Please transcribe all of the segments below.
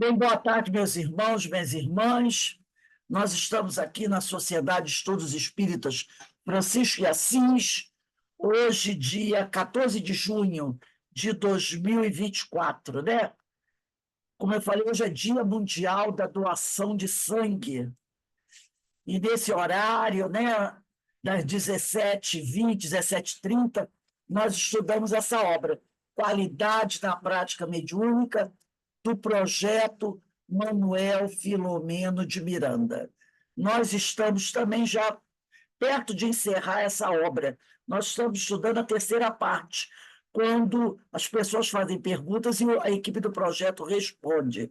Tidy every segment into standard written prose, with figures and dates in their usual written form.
Bem, boa tarde, meus irmãos, minhas irmãs. Nós estamos aqui na Sociedade de Estudos Espíritas Francisco de Assis, hoje, dia 14 de junho de 2024, né? Como eu falei, hoje é Dia Mundial da Doação de Sangue. E nesse horário, né, das 17h20, 17h30, nós estudamos essa obra, Qualidade na Prática Mediúnica, do projeto Manuel Filomeno de Miranda. Nós estamos também já perto de encerrar essa obra. Nós estamos estudando a terceira parte, quando as pessoas fazem perguntas e a equipe do projeto responde.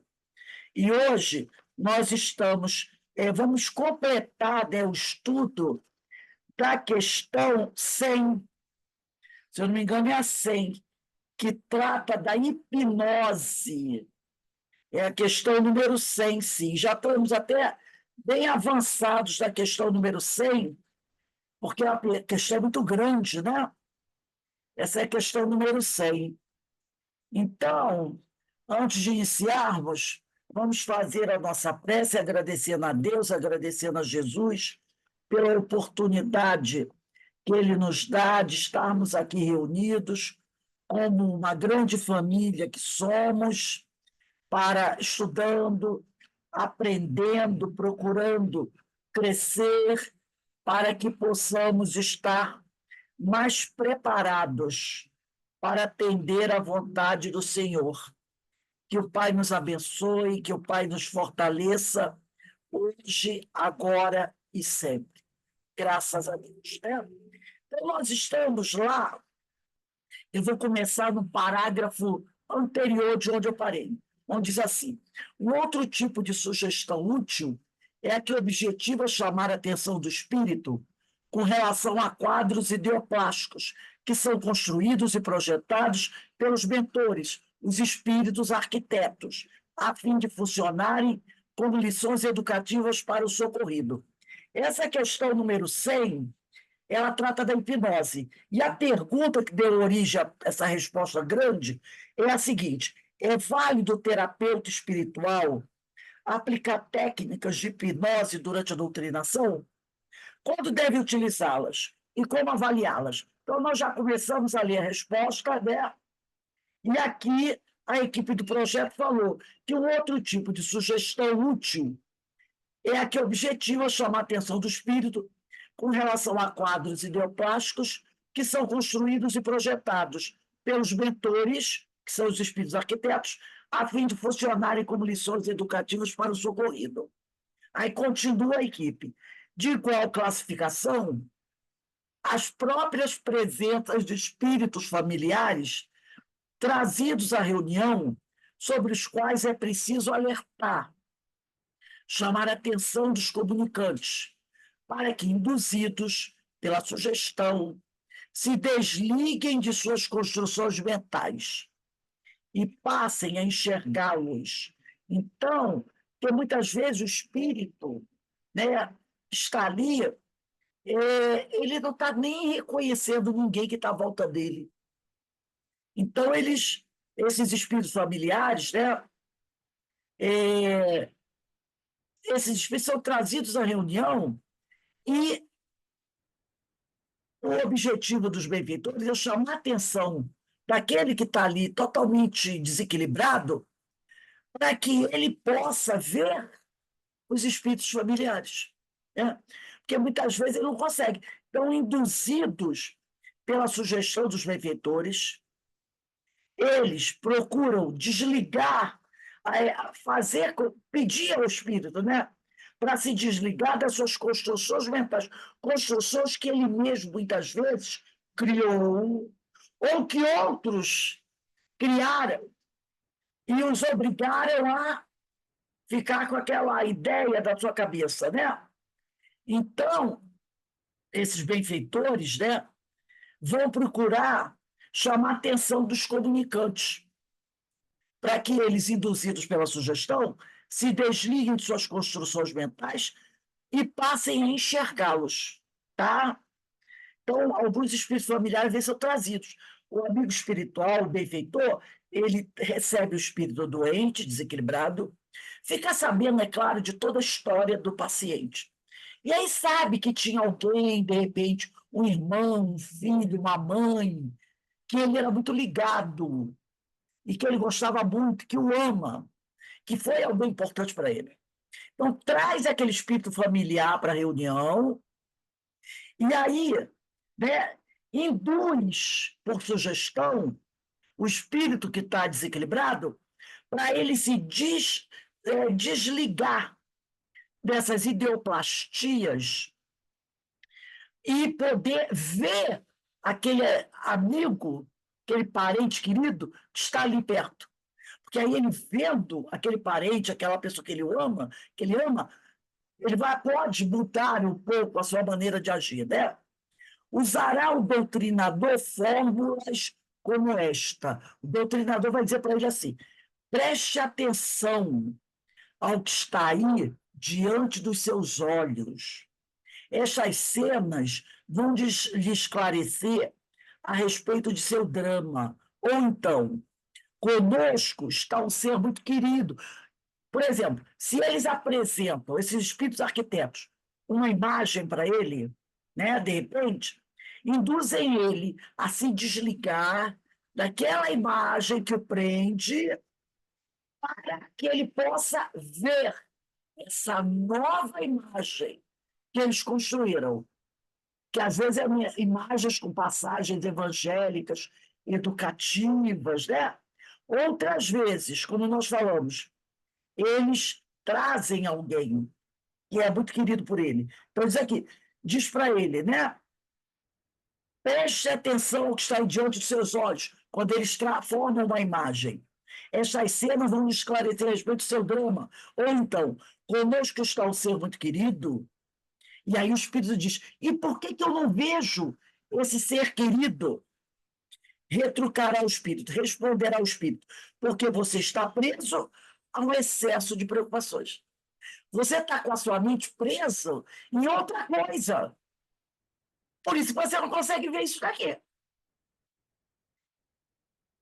E hoje nós vamos completar, né, o estudo da questão 100, se eu não me engano, é a 100, que trata da hipnose. É a questão número 100, sim. Já estamos até bem avançados na questão número 100, porque a questão é muito grande, né? Essa é a questão número 100. Então, antes de iniciarmos, vamos fazer a nossa prece, agradecendo a Deus, agradecendo a Jesus pela oportunidade que Ele nos dá de estarmos aqui reunidos como uma grande família que somos, para estudando, aprendendo, procurando crescer, para que possamos estar mais preparados para atender à vontade do Senhor. Que o Pai nos abençoe, que o Pai nos fortaleça, hoje, agora e sempre. Graças a Deus, né? Então, nós estamos lá, eu vou começar no parágrafo anterior de onde eu parei, onde diz assim: um outro tipo de sugestão útil é a que objetiva chamar a atenção do espírito com relação a quadros ideoplásticos, que são construídos e projetados pelos mentores, os espíritos arquitetos, a fim de funcionarem como lições educativas para o socorrido. Essa questão número 100, ela trata da hipnose. E a pergunta que deu origem a essa resposta grande é a seguinte: é válido o terapeuta espiritual aplicar técnicas de hipnose durante a doutrinação? Quando deve utilizá-las? E como avaliá-las? Então, nós já começamos a ler a resposta, né? E aqui a equipe do projeto falou que um outro tipo de sugestão útil é a que objetiva chamar a atenção do espírito com relação a quadros ideoplásticos que são construídos e projetados pelos mentores, que são os espíritos arquitetos, a fim de funcionarem como lições educativas para o socorrido. Aí continua a equipe. De igual classificação, as próprias presenças de espíritos familiares trazidos à reunião, sobre os quais é preciso alertar, chamar a atenção dos comunicantes, para que, induzidos pela sugestão, se desliguem de suas construções mentais e passem a enxergá-los. Então, porque muitas vezes o espírito, né, está ali, ele não está nem reconhecendo ninguém que está à volta dele. Então, esses espíritos familiares, né, é, esses espíritos são trazidos à reunião e o objetivo dos benfeitores é chamar a atenção daquele que está ali totalmente desequilibrado, para que ele possa ver os espíritos familiares, né? Porque muitas vezes ele não consegue. Então, induzidos pela sugestão dos benfeitores, eles procuram desligar, pedir ao espírito, né, para se desligar das suas construções mentais, construções que ele mesmo, muitas vezes, criou, ou que outros criaram e os obrigaram a ficar com aquela ideia da sua cabeça, né? Então, esses benfeitores, né, vão procurar chamar a atenção dos comunicantes, para que eles, induzidos pela sugestão, se desliguem de suas construções mentais e passem a enxergá-los, tá? Então, alguns espíritos familiares são trazidos. O amigo espiritual, o benfeitor, ele recebe o espírito doente, desequilibrado, fica sabendo, é claro, de toda a história do paciente. E aí sabe que tinha alguém, de repente, um irmão, um filho, uma mãe, que ele era muito ligado e que ele gostava muito, que o ama, que foi alguém importante para ele. Então, traz aquele espírito familiar para a reunião, e aí, né, induz, por sugestão, o espírito que está desequilibrado para ele se desligar dessas ideoplastias e poder ver aquele amigo, aquele parente querido que está ali perto. Porque aí ele vendo aquele parente, aquela pessoa que ele ama, pode mudar um pouco a sua maneira de agir, né? Usará o doutrinador fórmulas como esta. O doutrinador vai dizer para ele assim: preste atenção ao que está aí diante dos seus olhos. Estas cenas vão lhe esclarecer a respeito de seu drama. Ou então, conosco está um ser muito querido. Por exemplo, se eles apresentam, esses espíritos arquitetos, uma imagem para ele, né, de repente, induzem ele a se desligar daquela imagem que o prende para que ele possa ver essa nova imagem que eles construíram, que às vezes eram imagens com passagens evangélicas, educativas, né? Outras vezes, como nós falamos, eles trazem alguém que é muito querido por ele. Então, diz para ele, né? Preste atenção ao que está diante dos seus olhos, quando eles formam uma imagem. Essas cenas vão nos esclarecer a respeito do seu drama. Ou então, conosco está um ser muito querido, e aí o Espírito diz: e por que eu não vejo esse ser querido? Retrucará o Espírito, responderá o Espírito, porque você está preso a um excesso de preocupações. Você está com a sua mente presa em outra coisa. Por isso você não consegue ver isso daqui.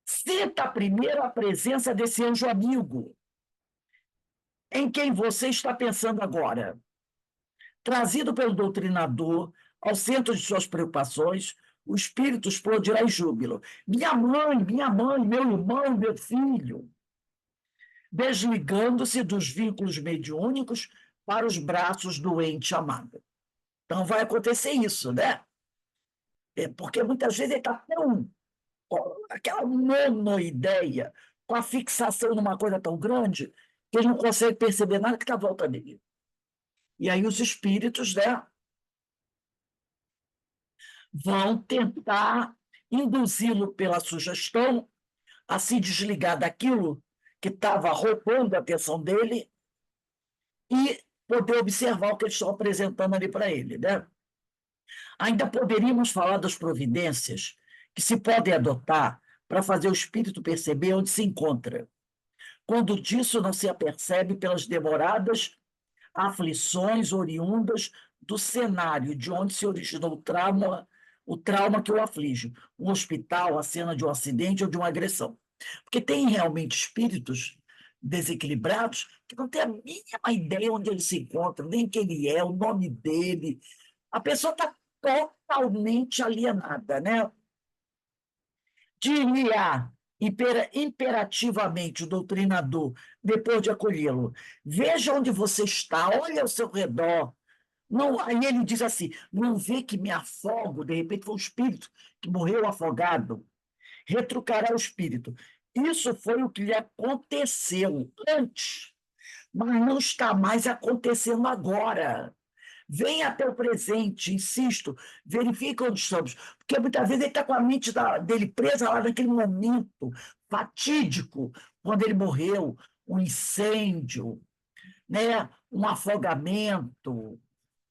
Sinta primeiro a presença desse anjo amigo, em quem você está pensando agora. Trazido pelo doutrinador ao centro de suas preocupações, o espírito explodirá em júbilo. Minha mãe, meu irmão, meu filho. Desligando-se dos vínculos mediúnicos para os braços do ente amado. Então vai acontecer isso, né? Porque muitas vezes ele está tão. Aquela monoideia, com a fixação numa coisa tão grande, que ele não consegue perceber nada que está à volta dele. E aí os espíritos, né, vão tentar induzi-lo pela sugestão a se desligar daquilo que estava roubando a atenção dele e poder observar o que eles estão apresentando ali para ele, né? Ainda poderíamos falar das providências que se podem adotar para fazer o espírito perceber onde se encontra, quando disso não se apercebe pelas demoradas aflições oriundas do cenário de onde se originou o trauma que o aflige, um hospital, a cena de um acidente ou de uma agressão. Porque tem realmente espíritos desequilibrados que não têm a mínima ideia onde ele se encontra, nem quem ele é, o nome dele. A pessoa está totalmente alienada, né? Diria imperativamente o doutrinador, depois de acolhê-lo: veja onde você está, olha ao seu redor. Não, aí ele diz assim: não vê que me afogo, de repente foi um espírito que morreu afogado. Retrucará o espírito: isso foi o que lhe aconteceu antes, mas não está mais acontecendo agora. Venha até o presente, insisto, verifique onde estamos. Porque muitas vezes ele está com a mente dele presa lá naquele momento fatídico, quando ele morreu, um incêndio, né? Um afogamento,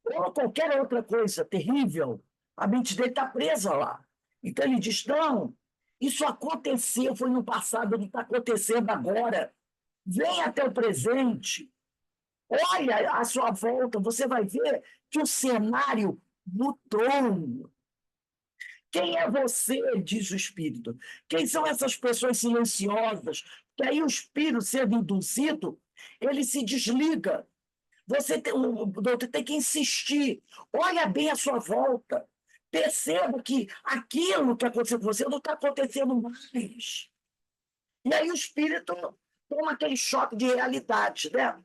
ou qualquer outra coisa terrível. A mente dele está presa lá. Então ele diz: não, isso aconteceu, foi no passado, não está acontecendo agora. Venha até o presente. Olha à sua volta, você vai ver que o cenário mudou, Quem é você, diz o espírito? Quem são essas pessoas silenciosas? Que aí o espírito, sendo induzido, ele se desliga. O doutor tem que insistir. Olha bem à sua volta. Perceba que aquilo que aconteceu com você não está acontecendo mais. E aí o espírito toma aquele choque de realidade, né?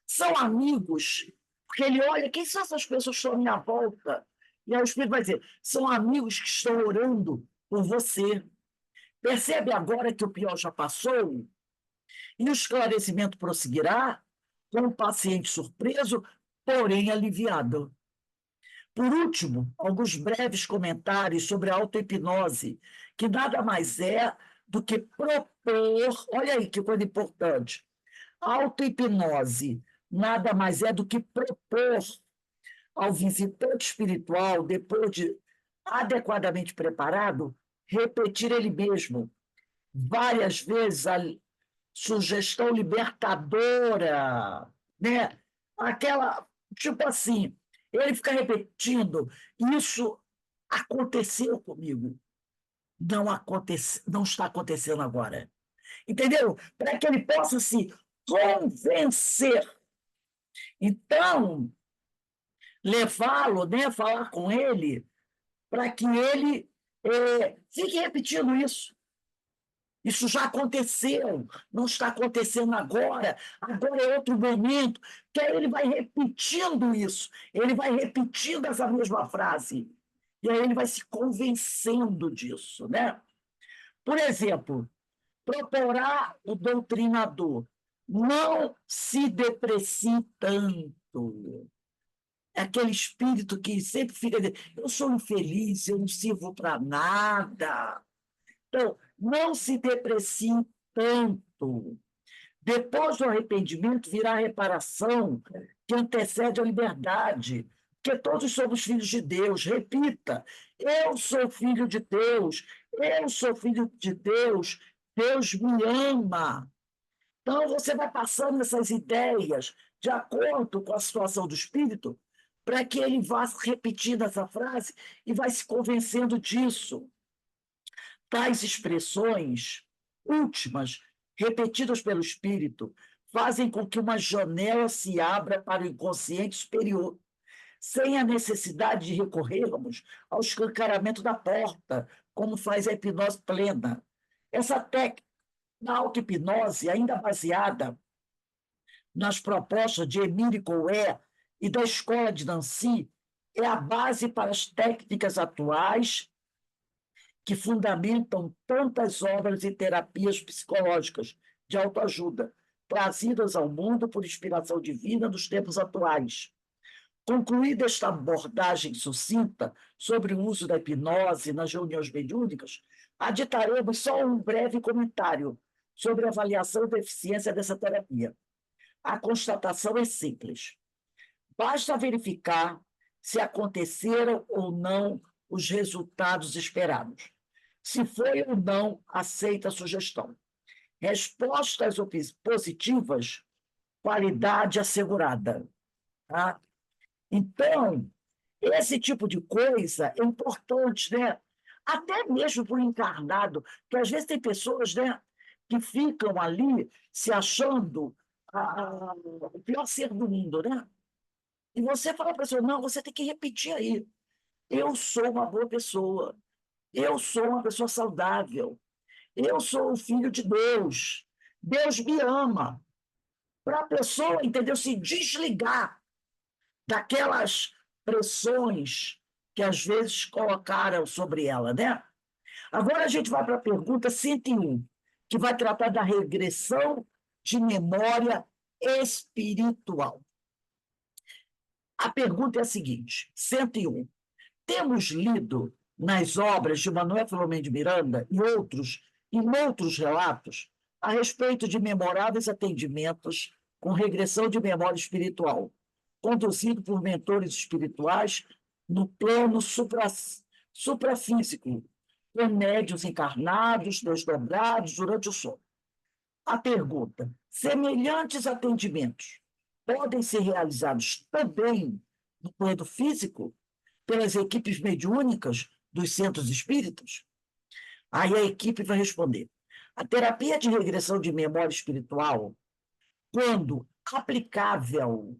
São amigos, porque ele olha, quem são essas pessoas que estão à minha volta? E aí o espírito vai dizer, são amigos que estão orando por você. Percebe agora que o pior já passou? E o esclarecimento prosseguirá com o paciente surpreso, porém aliviado. Por último, alguns breves comentários sobre a auto-hipnose, que nada mais é do que propor, olha aí que coisa importante, auto-hipnose nada mais é do que propor ao visitante espiritual, depois de adequadamente preparado, repetir ele mesmo várias vezes a sugestão libertadora, né? Aquela, tipo assim, ele fica repetindo, isso aconteceu comigo, não está acontecendo agora. Entendeu? Para que ele possa se convencer. Então, levá-lo, né, falar com ele, para que ele fique repetindo isso. Isso já aconteceu, não está acontecendo agora, agora é outro momento, que aí ele vai repetindo isso, ele vai repetindo essa mesma frase, e aí ele vai se convencendo disso, né? Por exemplo, procurar o doutrinador, não se deprecie tanto. É aquele espírito que sempre fica dizendo, eu sou infeliz, eu não sirvo para nada. Então, não se deprecie tanto. Depois do arrependimento virá a reparação, que antecede a liberdade, porque todos somos filhos de Deus. Repita: eu sou filho de Deus, eu sou filho de Deus, Deus me ama. Então, você vai passando essas ideias de acordo com a situação do espírito, para que ele vá repetindo essa frase e vai se convencendo disso. Tais expressões últimas, repetidas pelo espírito, fazem com que uma janela se abra para o inconsciente superior, sem a necessidade de recorrermos ao escancaramento da porta, como faz a hipnose plena. Essa técnica da auto-hipnose, ainda baseada nas propostas de Emile Coué e da escola de Nancy, é a base para as técnicas atuais que fundamentam tantas obras e terapias psicológicas de autoajuda, trazidas ao mundo por inspiração divina nos tempos atuais. Concluída esta abordagem sucinta sobre o uso da hipnose nas reuniões mediúnicas, aditaremos só um breve comentário sobre a avaliação da eficiência dessa terapia. A constatação é simples. Basta verificar se aconteceram ou não os resultados esperados. Se foi ou não aceita a sugestão. Respostas positivas, qualidade assegurada. Tá? Então, esse tipo de coisa é importante, né? Até mesmo para o encarnado, que às vezes tem pessoas, né, que ficam ali se achando o pior ser do mundo, né? E você fala para a pessoa, não, você tem que repetir aí. Eu sou uma boa pessoa. Eu sou uma pessoa saudável. Eu sou o filho de Deus. Deus me ama. Para a pessoa, entendeu? Se desligar daquelas pressões que às vezes colocaram sobre ela, né? Agora a gente vai para a pergunta 101, que vai tratar da regressão de memória espiritual. A pergunta é a seguinte, 101. Temos lido nas obras de Manuel Filomeno de Miranda e em outros relatos a respeito de memoráveis atendimentos com regressão de memória espiritual, conduzido por mentores espirituais no plano suprafísico, por médiuns encarnados, desdobrados durante o sono. A pergunta: semelhantes atendimentos podem ser realizados também no plano físico, pelas equipes mediúnicas dos centros espíritas? Aí a equipe vai responder. A terapia de regressão de memória espiritual, quando aplicável,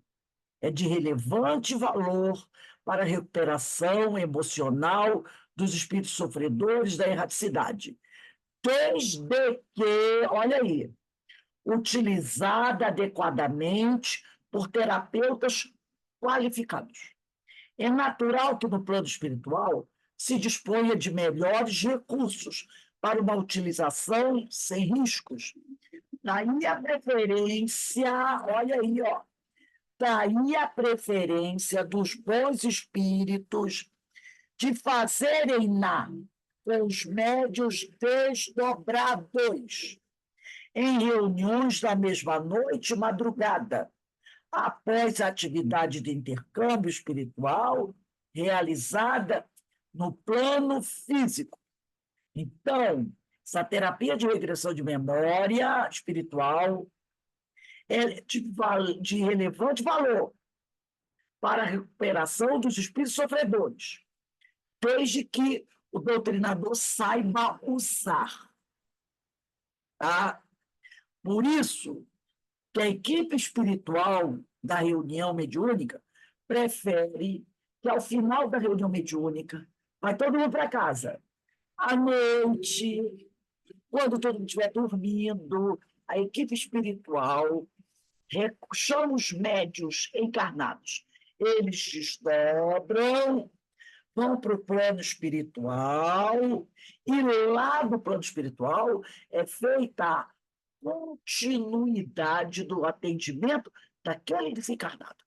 é de relevante valor para a recuperação emocional dos espíritos sofredores da erraticidade, desde que, olha aí, utilizada adequadamente por terapeutas qualificados. É natural que no plano espiritual se disponha de melhores recursos para uma utilização sem riscos. Daí a preferência, olha aí, ó, daí a preferência dos bons espíritos de fazerem-na com os médios desdobrados, em reuniões da mesma noite e madrugada, após a atividade de intercâmbio espiritual realizada no plano físico. Então, essa terapia de regressão de memória espiritual é de relevante valor para a recuperação dos espíritos sofredores, desde que o doutrinador saiba usar. Tá? Por isso, que a equipe espiritual da reunião mediúnica prefere que, ao final da reunião mediúnica, vai todo mundo para casa. À noite, quando todo mundo estiver dormindo, a equipe espiritual chama os médios encarnados. Eles desdobram, vão para o plano espiritual, e lá do plano espiritual é feita a continuidade do atendimento daquele desencarnado.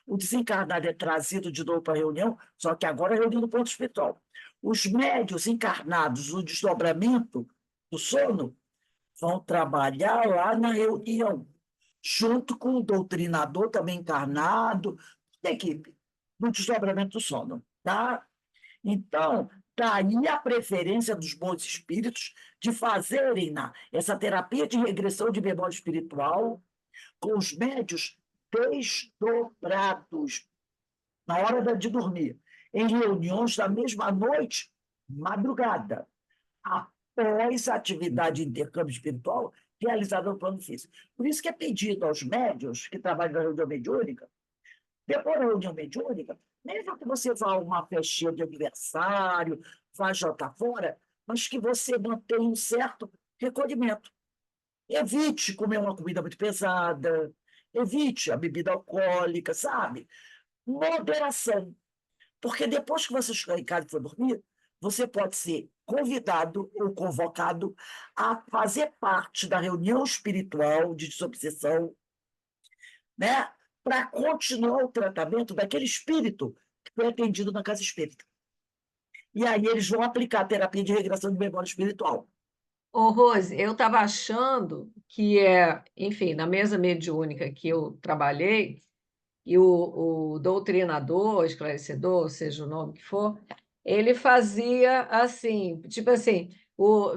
O desencarnado é trazido de novo para a reunião, só que agora é reunido no plano espiritual. Os médios encarnados, o desdobramento do sono, vão trabalhar lá na reunião, junto com o doutrinador também encarnado, da equipe, do desdobramento do sono. Tá? Então, daí a preferência dos bons espíritos de fazerem essa terapia de regressão de memória espiritual com os médios desdobrados na hora de dormir, em reuniões da mesma noite, madrugada, após a atividade de intercâmbio espiritual realizada no plano físico. Por isso que é pedido aos médios que trabalham na reunião mediúnica, depois da reunião mediúnica, mesmo que você vá a uma festinha de aniversário, vá jantar fora, mas que você mantenha um certo recolhimento. Evite comer uma comida muito pesada, evite a bebida alcoólica, sabe? Moderação. Porque depois que você chegar em casa e for dormir, você pode ser convidado ou convocado a fazer parte da reunião espiritual de desobsessão, né? Para continuar o tratamento daquele espírito que foi atendido na casa espírita. E aí eles vão aplicar a terapia de regressão de memória espiritual. Ô, Rose, eu estava achando que enfim, na mesa mediúnica que eu trabalhei, e o doutrinador, esclarecedor, seja o nome que for, ele fazia assim, tipo assim,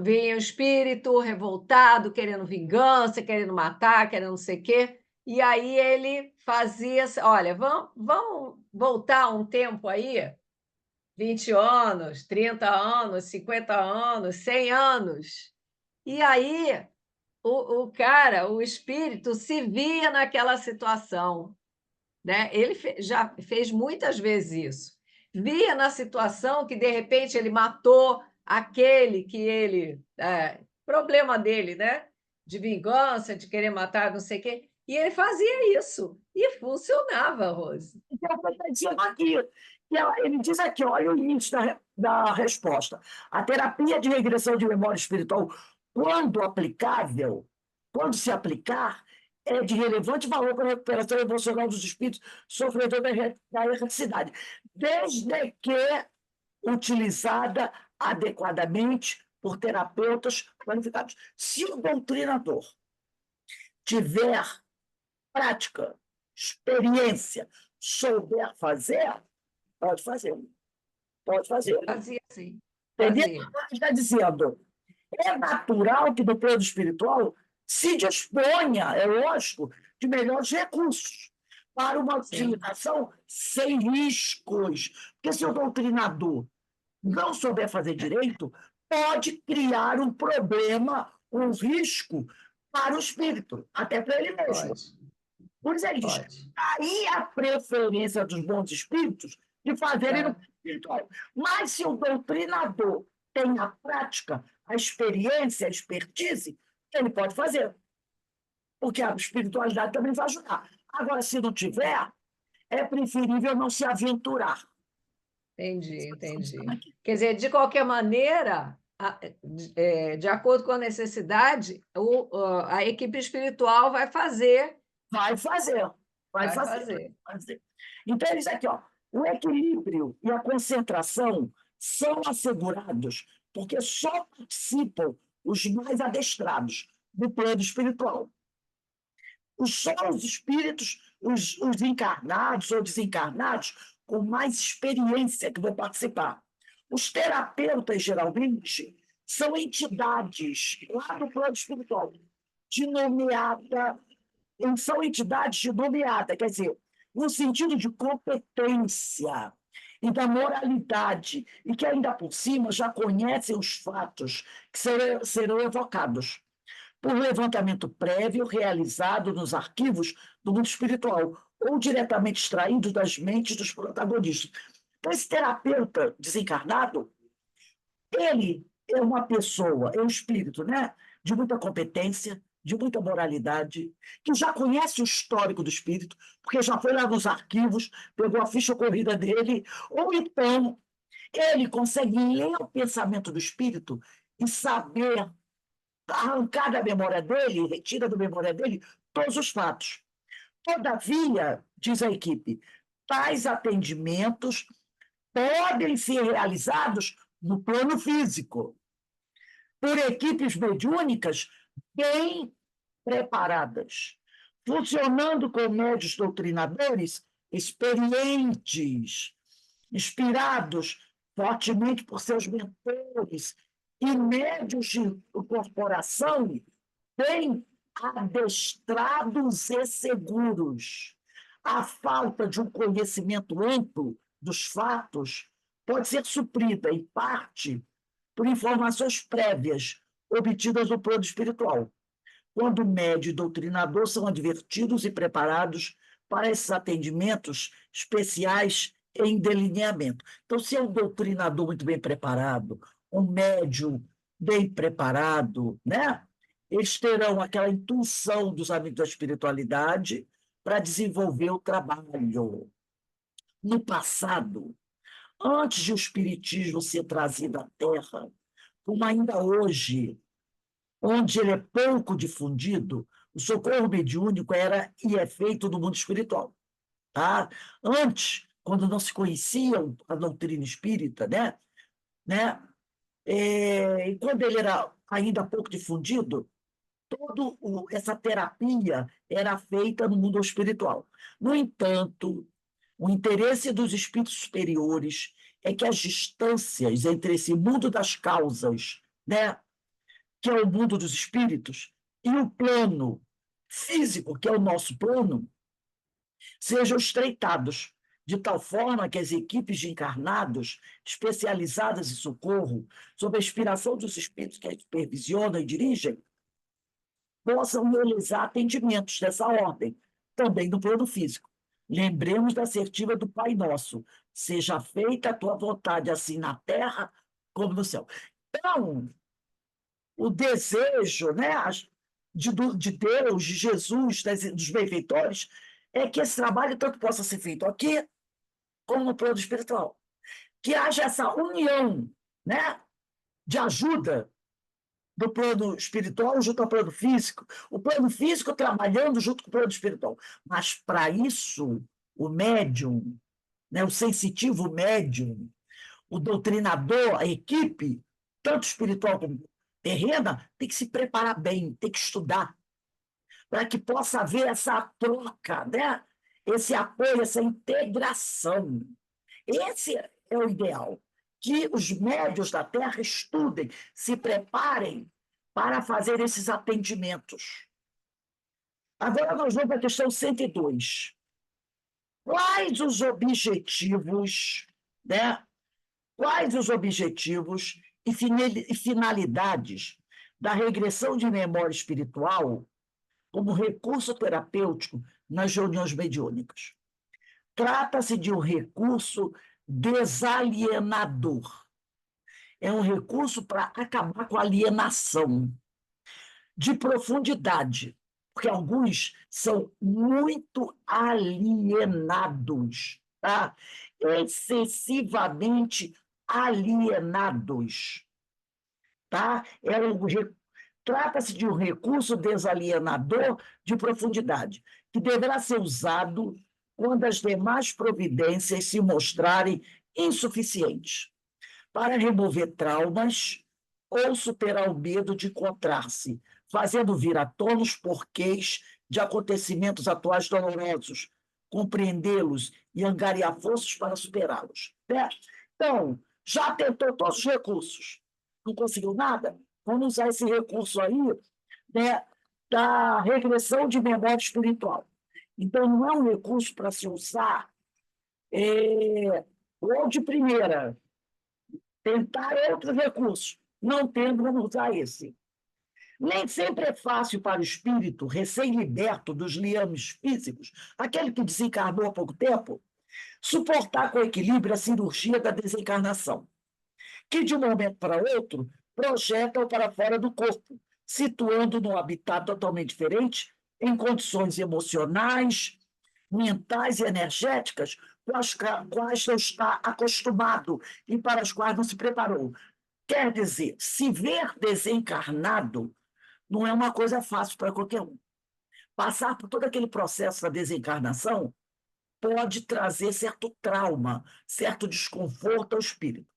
vinha o espírito revoltado, querendo vingança, querendo matar, querendo não sei o quê, e aí ele fazia, olha, vamos voltar um tempo aí, 20 anos, 30 anos, 50 anos, 100 anos, e aí o cara, o espírito, se via naquela situação, né? Ele já fez muitas vezes isso. Via na situação que, de repente, ele matou aquele que ele... problema dele, né? De vingança, de querer matar, não sei o quê. E ele fazia isso. E funcionava, Rose. Então, está dizendo aqui, ele diz aqui, olha o índice da resposta. A terapia de regressão de memória espiritual, quando aplicável, quando se aplicar, é de relevante valor para a recuperação emocional dos espíritos sofredores da erraticidade, desde que utilizada adequadamente por terapeutas qualificados. Se o doutrinador tiver prática, experiência, souber fazer, pode fazer. Pode fazer. Fazia assim. Entendeu? Fazia. Está dizendo, é natural que no plano espiritual se disponha, é lógico, de melhores recursos para uma Sim. utilização sem riscos. Porque se o doutrinador não souber fazer direito, pode criar um problema, um risco para o espírito, até para ele mesmo. Pode, Por isso ele diz, pode. aí a preferência dos bons espíritos de fazerem no É, plano espiritual. Mas se o doutrinador tem a prática, a experiência, a expertise, ele pode fazer, porque a espiritualidade também vai ajudar. Agora, se não tiver, é preferível não se aventurar. entendi. Quer dizer, de qualquer maneira, de acordo com a necessidade, a equipe espiritual vai fazer, Vai fazer, vai vai fazer, fazer. vai fazer. Então, eles aqui, ó, o equilíbrio e a concentração são assegurados porque só participam os mais adestrados do plano espiritual. Só os espíritos, os encarnados ou desencarnados, com mais experiência que vão participar. Os terapeutas, geralmente, são entidades lá do plano espiritual, de nomeada, são entidades de nomeada, quer dizer, no sentido de competência e da moralidade, e que ainda por cima já conhecem os fatos que serão evocados por levantamento prévio realizado nos arquivos do mundo espiritual ou diretamente extraído das mentes dos protagonistas. Então, esse terapeuta desencarnado, ele é uma pessoa, é um espírito, né? De muita competência, de muita moralidade, que já conhece o histórico do espírito, porque já foi lá nos arquivos, pegou a ficha corrida dele, ou então ele consegue ler o pensamento do espírito e saber arrancar da memória dele, retira da memória dele todos os fatos. Todavia, diz a equipe, tais atendimentos podem ser realizados no plano físico, por equipes mediúnicas bem preparadas, funcionando com médios doutrinadores experientes, inspirados fortemente por seus mentores e médios de corporação bem adestrados e seguros. A falta de um conhecimento amplo dos fatos pode ser suprida, em parte, por informações prévias obtidas no plano espiritual, quando o médio e doutrinador são advertidos e preparados para esses atendimentos especiais em delineamento. Então, se é um doutrinador muito bem preparado, um médium bem preparado, né? Eles terão aquela intuição dos amigos da espiritualidade para desenvolver o trabalho. No passado, antes de o espiritismo ser trazido à Terra, como ainda hoje, onde ele é pouco difundido, o socorro mediúnico era e é feito no mundo espiritual. Tá? Antes, quando não se conhecia a doutrina espírita, né? E quando ele era ainda pouco difundido, toda essa terapia era feita no mundo espiritual. No entanto, o interesse dos espíritos superiores é que as distâncias entre esse mundo das causas, né, que é o mundo dos espíritos, e o plano físico, que é o nosso plano, sejam estreitados, de tal forma que as equipes de encarnados, especializadas em socorro, sob a inspiração dos espíritos que as supervisionam e dirigem, possam realizar atendimentos dessa ordem, também no plano físico. Lembremos da assertiva do Pai Nosso: seja feita a tua vontade, assim na terra como no céu. Então, o desejo, né, de Deus, de Jesus, dos benfeitores, é que esse trabalho tanto possa ser feito aqui como no plano espiritual. Que haja essa união, né, de ajuda do plano espiritual junto ao plano físico, o plano físico trabalhando junto com o plano espiritual. Mas, para isso, o médium, né, o sensitivo médium, o doutrinador, a equipe, tanto espiritual como terrena, tem que se preparar bem, tem que estudar, para que possa haver essa troca, né? Esse apoio, essa integração. Esse é o ideal, que os médios da Terra estudem, se preparem para fazer esses atendimentos. Agora nós vamos para a questão 102. Quais os objetivos, né, Quais os objetivos e finalidades da regressão de memória espiritual como recurso terapêutico nas reuniões mediúnicas? Trata-se de um recurso desalienador. É um recurso para acabar com a alienação de profundidade, porque alguns são muito alienados, tá? Excessivamente alienados, tá? Trata-se de um recurso desalienador de profundidade, que deverá ser usado quando as demais providências se mostrarem insuficientes para remover traumas ou superar o medo de encontrar-se, fazendo vir à tona os porquês de acontecimentos atuais dolorosos, compreendê-los e angariar forças para superá-los. Né? Então, já tentou todos os recursos, não conseguiu nada? Vamos usar esse recurso aí, né, da regressão de memória espiritual. Então, não é um recurso para se usar ou de primeira, tentar outros recursos. Não tendo, vamos usar esse. Nem sempre é fácil para o espírito recém-liberto dos liames físicos, aquele que desencarnou há pouco tempo, suportar com equilíbrio a cirurgia da desencarnação, que de um momento para outro projeta-o para fora do corpo, situando num habitat totalmente diferente, em condições emocionais, mentais e energéticas com as quais não está acostumado e para as quais não se preparou. Quer dizer, se ver desencarnado não é uma coisa fácil para qualquer um. Passar por todo aquele processo da desencarnação pode trazer certo trauma, certo desconforto ao espírito.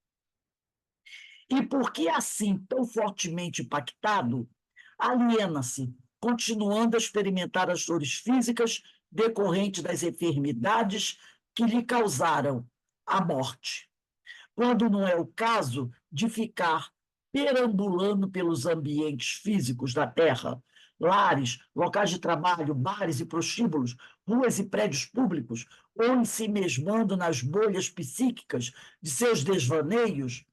E porque assim, tão fortemente impactado, aliena-se, continuando a experimentar as dores físicas decorrentes das enfermidades que lhe causaram a morte, quando não é o caso de ficar perambulando pelos ambientes físicos da Terra, lares, locais de trabalho, bares e prostíbulos, ruas e prédios públicos, ou em si mesmando nas bolhas psíquicas de seus desvaneios,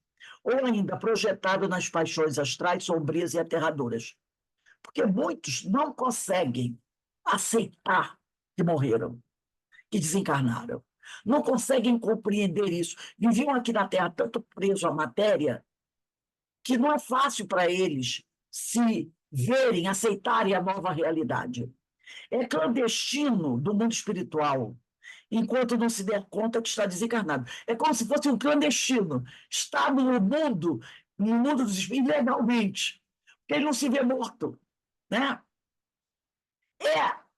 ou ainda projetado nas paixões astrais sombrias e aterradoras. Porque muitos não conseguem aceitar que morreram, que desencarnaram. Não conseguem compreender isso. Viviam aqui na Terra tanto presos à matéria que não é fácil para eles se verem, aceitarem a nova realidade. É clandestino do mundo espiritual, enquanto não se der conta que está desencarnado. É como se fosse um clandestino. Está no mundo dos espíritos, ilegalmente, porque ele não se vê morto. Né?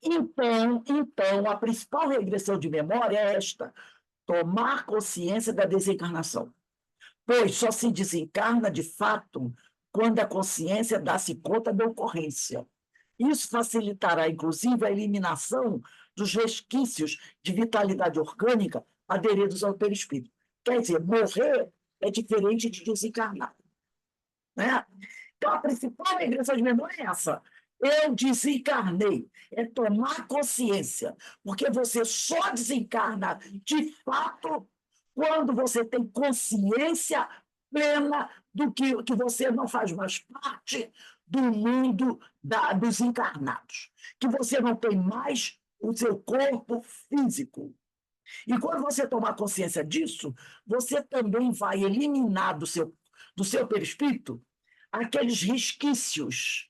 Então, a principal regressão de memória é esta: tomar consciência da desencarnação. Pois só se desencarna de fato quando a consciência dá-se conta da ocorrência. Isso facilitará, inclusive, a eliminação dos resquícios de vitalidade orgânica aderidos ao perispírito. Quer dizer, morrer é diferente de desencarnar. Né? Então, a principal regressão de memória é essa. Eu desencarnei. É tomar consciência. Porque você só desencarna de fato quando você tem consciência plena do que você não faz mais parte do mundo dos encarnados. Que você não tem mais o seu corpo físico. E quando você tomar consciência disso, você também vai eliminar do seu perispírito aqueles resquícios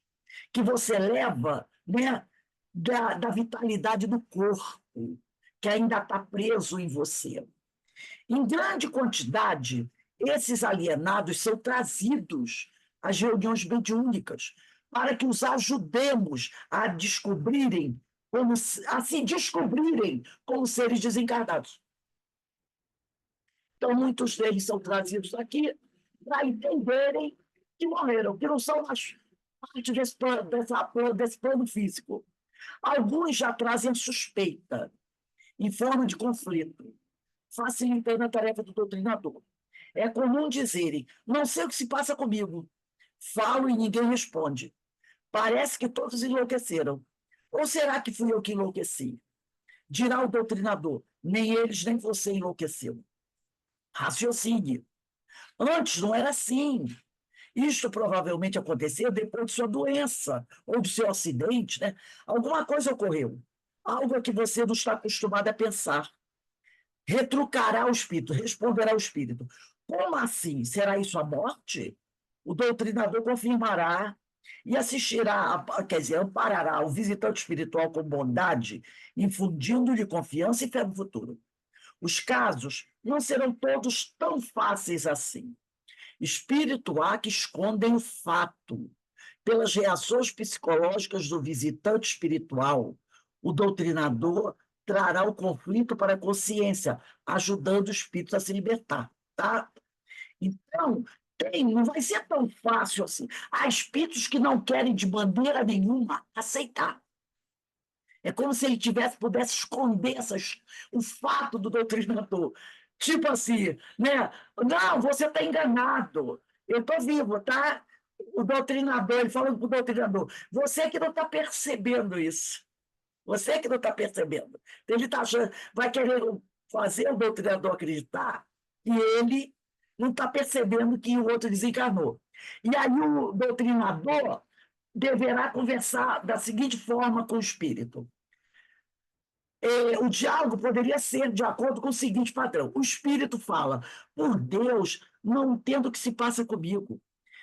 que você leva, né, da vitalidade do corpo, que ainda está preso em você. Em grande quantidade, esses alienados são trazidos às reuniões mediúnicas para que os ajudemos a descobrirem, a se descobrirem como seres desencarnados. Então, muitos deles são trazidos aqui para entenderem que morreram, que não são mais parte desse plano físico. Alguns já trazem suspeita, em forma de conflito, facilitando a tarefa do doutrinador. É comum dizerem: não sei o que se passa comigo. Falo e ninguém responde. Parece que todos enlouqueceram. Ou será que fui eu que enlouqueci? Dirá o doutrinador: nem eles, nem você enlouqueceu. Raciocínio. Antes não era assim. Isto provavelmente aconteceu depois de sua doença ou de seu acidente, né? Alguma coisa ocorreu, algo que você não está acostumado a pensar. Retrucará o espírito, responderá o espírito. Como assim? Será isso a morte? O doutrinador confirmará e assistirá, quer dizer, amparará o visitante espiritual com bondade, infundindo-lhe confiança e fé no futuro. Os casos não serão todos tão fáceis assim. Espírito há que escondem o fato. Pelas reações psicológicas do visitante espiritual, o doutrinador trará o conflito para a consciência, ajudando o espírito a se libertar. Tá? Então, não vai ser tão fácil assim. Há espíritos que não querem de maneira nenhuma aceitar. É como se ele pudesse esconder o fato do doutrinador. Tipo assim, né? Não, você está enganado. Eu estou vivo, tá? O doutrinador, ele falando para o doutrinador, você que não está percebendo isso. Você que não está percebendo. Ele tá achando, vai querer fazer o doutrinador acreditar que ele não está percebendo que o outro desencarnou. E aí o doutrinador deverá conversar da seguinte forma com o espírito. O diálogo poderia ser de acordo com o seguinte padrão. O espírito fala, por Deus, não entendo o que se passa comigo.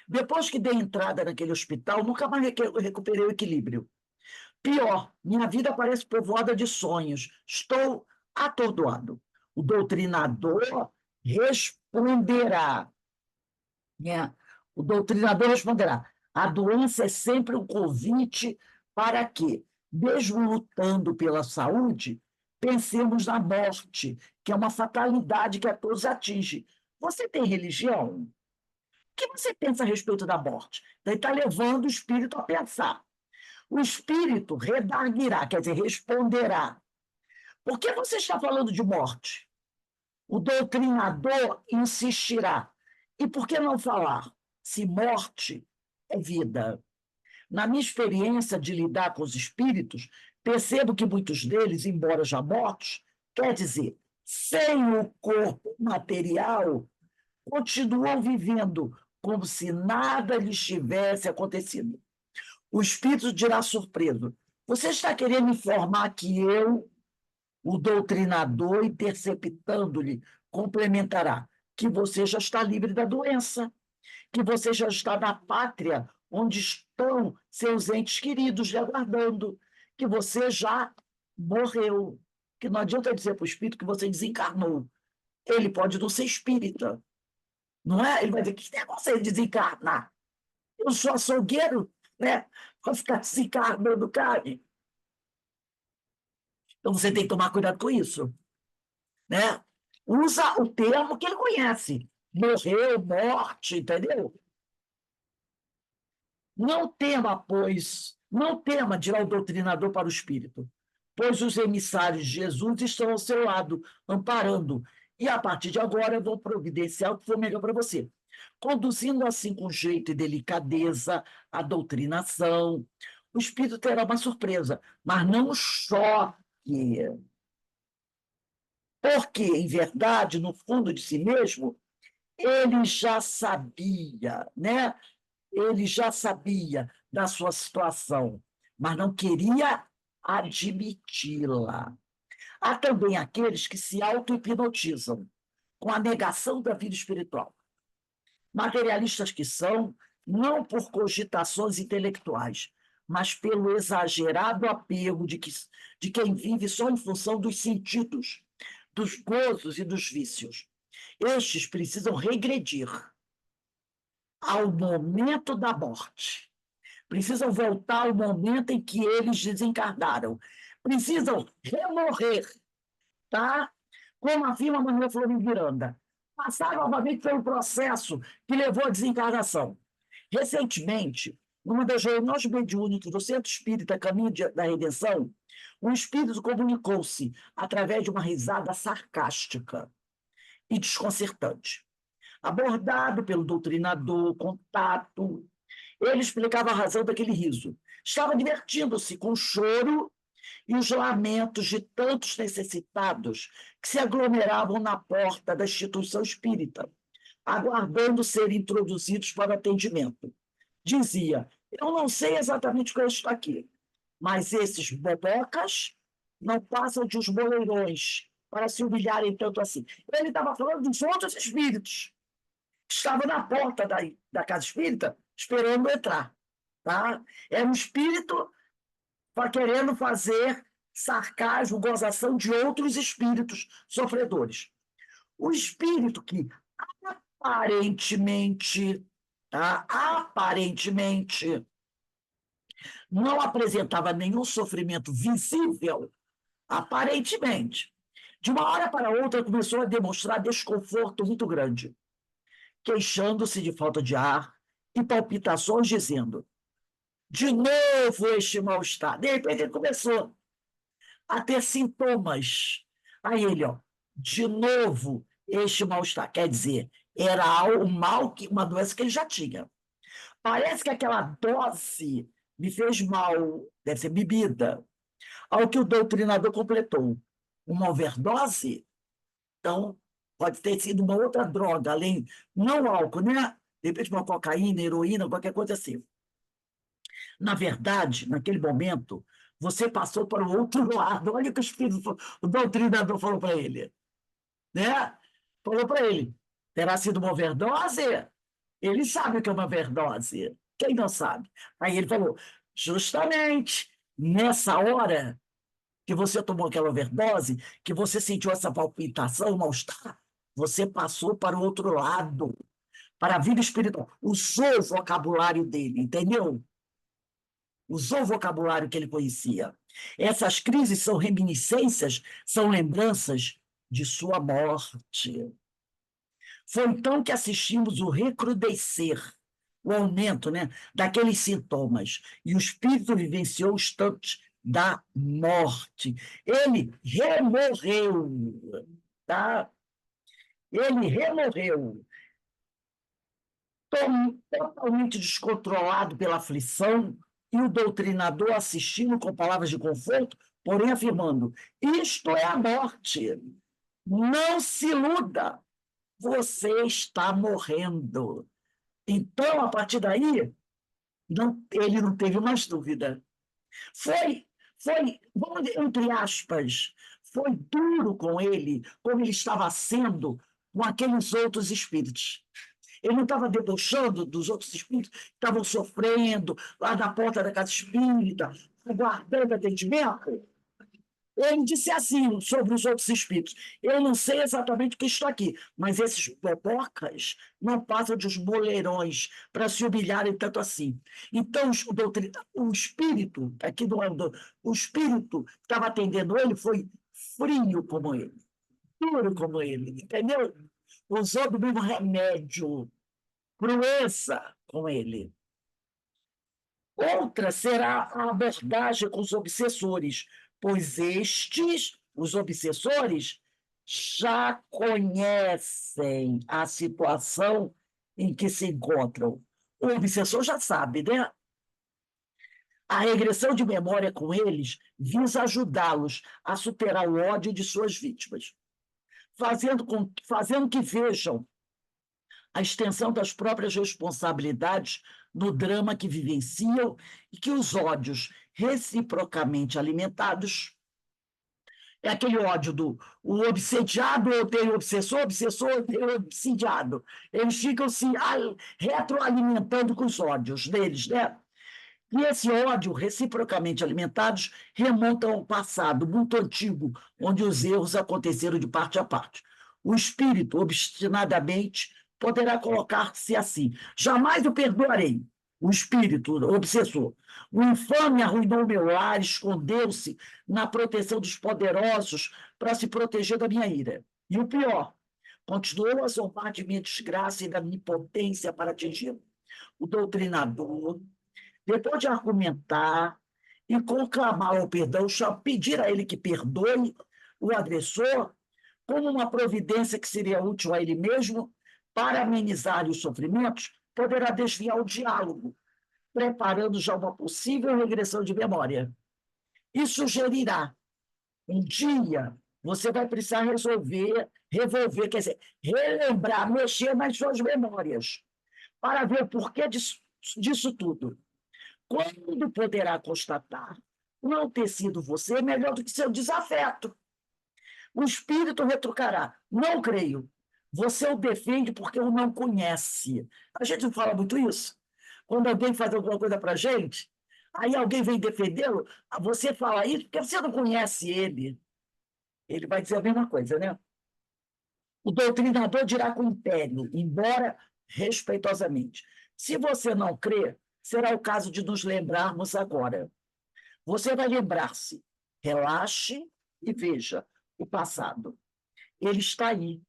Depois que dei entrada naquele hospital, nunca mais recuperei o equilíbrio. Pior, minha vida parece povoada de sonhos. Estou atordoado. O doutrinador responderá, né? O doutrinador responderá. A doença é sempre um convite para que, mesmo lutando pela saúde, pensemos na morte, que é uma fatalidade que a todos atinge. Você tem religião? O que você pensa a respeito da morte? Então, ele está levando o espírito a pensar. O espírito redarguirá, quer dizer, responderá. Por que você está falando de morte? O doutrinador insistirá. E por que não falar? Se morte é vida. Na minha experiência de lidar com os espíritos, percebo que muitos deles, embora já mortos, quer dizer, sem o corpo material, continuam vivendo como se nada lhes tivesse acontecido. O espírito dirá surpreso: você está querendo informar que eu, o doutrinador, interceptando-lhe, complementará que você já está livre da doença, que você já está na pátria onde estão seus entes queridos lhe aguardando, que você já morreu, que não adianta dizer para o espírito que você desencarnou. Ele pode não ser espírita, não é? Ele vai dizer, que negócio é desencarnar? Eu sou açougueiro, né? Para ficar desencarnando carne. Então você tem que tomar cuidado com isso, né? Usa o termo que ele conhece. Morreu, morte, entendeu? Não tema, pois, não tema, dirá o doutrinador para o espírito, pois os emissários de Jesus estão ao seu lado, amparando, e a partir de agora vão providenciar o que for melhor para você, conduzindo assim com jeito e delicadeza a doutrinação. O espírito terá uma surpresa, mas não um choque, porque, em verdade, no fundo de si mesmo, ele já sabia, né? Ele já sabia da sua situação, mas não queria admiti-la. Há também aqueles que se auto-hipnotizam com a negação da vida espiritual. Materialistas que são, não por cogitações intelectuais, mas pelo exagerado apego de quem vive só em função dos sentidos, dos gozos e dos vícios. Estes precisam regredir ao momento da morte. Precisam voltar ao momento em que eles desencarnaram. Precisam remorrer, tá? Como afirma Manuel Fleury Miranda. Passar novamente pelo processo que levou à desencarnação. Recentemente, numa das reuniões mediúnicas do Centro Espírita Caminho da Redenção, um espírito comunicou-se através de uma risada sarcástica e desconcertante. Abordado pelo doutrinador, contato, ele explicava a razão daquele riso. Estava divertindo-se com o choro e os lamentos de tantos necessitados que se aglomeravam na porta da instituição espírita, aguardando ser introduzidos para o atendimento. Dizia: eu não sei exatamente o que está aqui, mas esses bobocas não passam de uns boleirões para se humilharem tanto assim. Ele estava falando dos outros espíritos que estavam na porta da casa espírita esperando entrar. Tá? Era um espírito querendo fazer sarcasmo, gozação de outros espíritos sofredores. O espírito que aparentemente, tá? Aparentemente, não apresentava nenhum sofrimento visível, aparentemente. De uma hora para outra, começou a demonstrar desconforto muito grande, queixando-se de falta de ar e palpitações, dizendo: de novo este mal-estar. De repente, ele começou a ter sintomas. Aí ele, ó, de novo este mal-estar. Quer dizer, era um mal, uma doença que ele já tinha. Parece que aquela dose me fez mal, deve ser bebida. Ao que o doutrinador completou: uma overdose? Então, pode ter sido uma outra droga, além, não álcool, né? De repente, uma cocaína, heroína, qualquer coisa assim. Na verdade, naquele momento, você passou para o outro lado. Olha o que o doutrinador falou para ele. Né? Falou para ele: terá sido uma overdose? Ele sabe o que é uma overdose. Quem não sabe? Aí ele falou: justamente nessa hora que você tomou aquela overdose, que você sentiu essa palpitação, mal-estar, você passou para o outro lado, para a vida espiritual. Usou o vocabulário dele, entendeu? Usou o vocabulário que ele conhecia. Essas crises são reminiscências, são lembranças de sua morte. Foi então que assistimos o recrudescer, o aumento, né, daqueles sintomas, e o espírito vivenciou os tantos da morte. Ele remorreu, tá? Ele remorreu, totalmente descontrolado pela aflição, e o doutrinador assistindo com palavras de conforto, porém afirmando: isto é a morte. Não se iluda, você está morrendo. Então, a partir daí, ele não teve mais dúvida. Foi, vamos, entre aspas, foi duro com ele, como ele estava sendo com aqueles outros espíritos. Ele não estava debochando dos outros espíritos que estavam sofrendo lá na porta da casa espírita, aguardando atendimento. Ele disse assim sobre os outros espíritos: eu não sei exatamente o que está aqui, mas esses bobocas não passam de uns boleirões para se humilharem tanto assim. Então, o espírito, aqui não é o espírito que estava atendendo ele foi frio como ele, duro como ele, entendeu? Usou do mesmo remédio, crueza com ele. Outra será a abordagem com os obsessores, pois estes, os obsessores, já conhecem a situação em que se encontram. O obsessor já sabe, né? A regressão de memória com eles visa ajudá-los a superar o ódio de suas vítimas, fazendo que vejam a extensão das próprias responsabilidades no drama que vivenciam e que os ódios reciprocamente alimentados é aquele ódio do o obsediado odeia o obsessor odeia o obsidiado. Eles ficam se retroalimentando com os ódios deles, né? E esse ódio, reciprocamente alimentados, remontam ao passado muito antigo, onde os erros aconteceram de parte a parte. O espírito, obstinadamente, poderá colocar-se assim: jamais o perdoarei. O espírito, o obsessor. O infame arruinou meu lar, escondeu-se na proteção dos poderosos para se proteger da minha ira. E o pior, continuou a zombar de minha desgraça e da minha impotência para atingir o doutrinador. Depois de argumentar e conclamar o perdão, pedir a ele que perdoe o agressor, como uma providência que seria útil a ele mesmo para amenizar os sofrimentos, poderá desviar o diálogo, preparando já uma possível regressão de memória. E sugerirá um dia você vai precisar revolver, quer dizer, relembrar, mexer nas suas memórias, para ver o porquê disso tudo. Quando poderá constatar não ter sido você melhor do que seu desafeto. O espírito retrucará: não creio. Você o defende porque o não conhece. A gente não fala muito isso. Quando alguém faz alguma coisa para a gente, aí alguém vem defendê-lo, você fala isso porque você não conhece ele. Ele vai dizer a mesma coisa, né? O doutrinador dirá com império, embora respeitosamente. Se você não crê, será o caso de nos lembrarmos agora. Você vai lembrar-se. Relaxe e veja o passado. Ele está aí,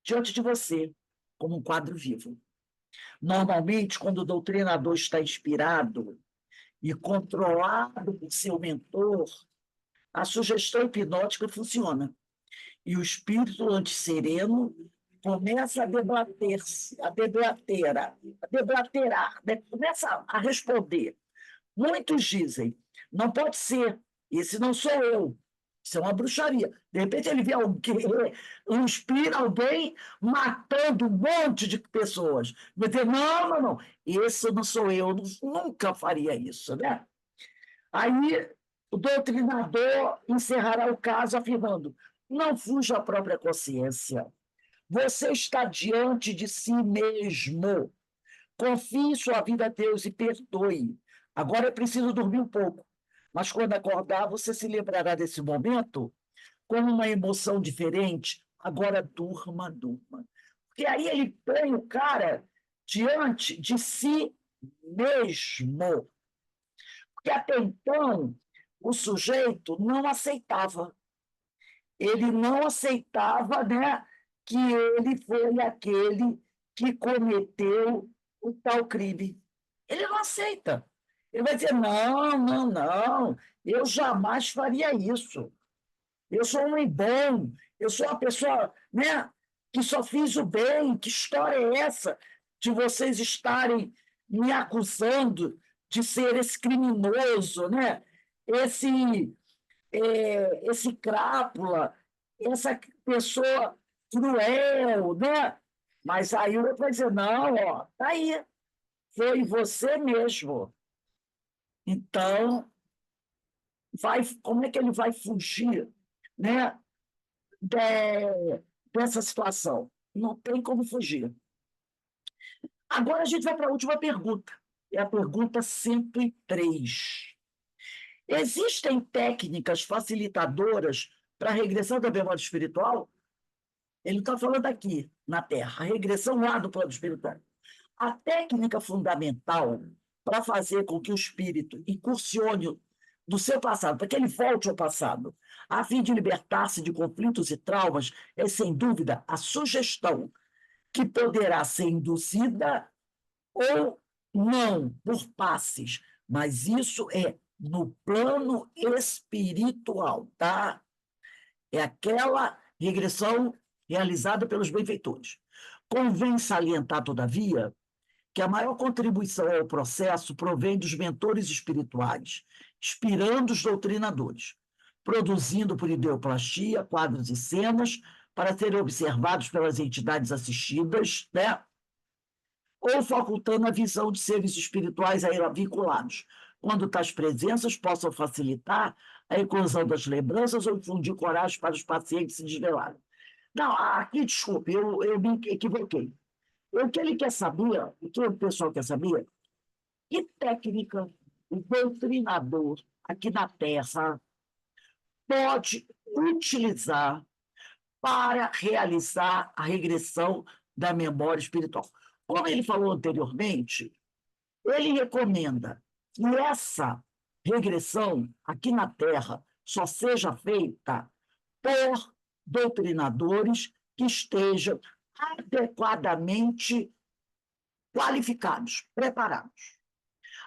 diante de você, como um quadro vivo. Normalmente, quando o doutrinador está inspirado e controlado por seu mentor, a sugestão hipnótica funciona. E o espírito antissereno começa a debater-se, a debaterar, né? Começa a responder. Muitos dizem: não pode ser, esse não sou eu. Isso é uma bruxaria. De repente ele vê alguém, inspira alguém matando um monte de pessoas. Vai dizer: não, não, não, esse não sou eu, nunca faria isso, né? Aí o doutrinador encerrará o caso afirmando: não fuja à própria consciência. Você está diante de si mesmo. Confie sua vida a Deus e perdoe. Agora é preciso dormir um pouco. Mas quando acordar, você se lembrará desse momento com uma emoção diferente. Agora durma, durma. Porque aí ele põe o cara diante de si mesmo. Porque até então o sujeito não aceitava. Ele não aceitava, né, que ele foi aquele que cometeu o tal crime. Ele não aceita. Ele vai dizer: não, não, não, eu jamais faria isso. Eu sou um homem bom, eu sou uma pessoa, né, que só fiz o bem. Que história é essa de vocês estarem me acusando de ser esse criminoso, né? esse, esse crápula, essa pessoa cruel, né? Mas aí o outro vai dizer: não, ó, tá aí, foi você mesmo. Então, como é que ele vai fugir, né, dessa situação? Não tem como fugir. Agora a gente vai para a última pergunta. É a pergunta 103. Existem técnicas facilitadoras para a regressão da memória espiritual? Ele está falando aqui, na Terra, a regressão lá do plano espiritual. A técnica fundamental para fazer com que o espírito incursione do seu passado, para que ele volte ao passado, a fim de libertar-se de conflitos e traumas, é, sem dúvida, a sugestão, que poderá ser induzida ou não por passes, mas isso é no plano espiritual, tá? É aquela regressão realizada pelos benfeitores. Convém salientar, todavia, que a maior contribuição ao processo provém dos mentores espirituais, inspirando os doutrinadores, produzindo por ideoplastia quadros e cenas para serem observados pelas entidades assistidas, né? Ou facultando a visão de seres espirituais a ela vinculados, quando tais presenças possam facilitar a eclosão das lembranças ou infundir coragem para os pacientes se desvelarem. Não, aqui, desculpe, eu me equivoquei. O que ele quer saber, o que o pessoal quer saber, que técnica o doutrinador aqui na Terra pode utilizar para realizar a regressão da memória espiritual. Como ele falou anteriormente, ele recomenda que essa regressão aqui na Terra só seja feita por doutrinadores que estejam adequadamente qualificados, preparados.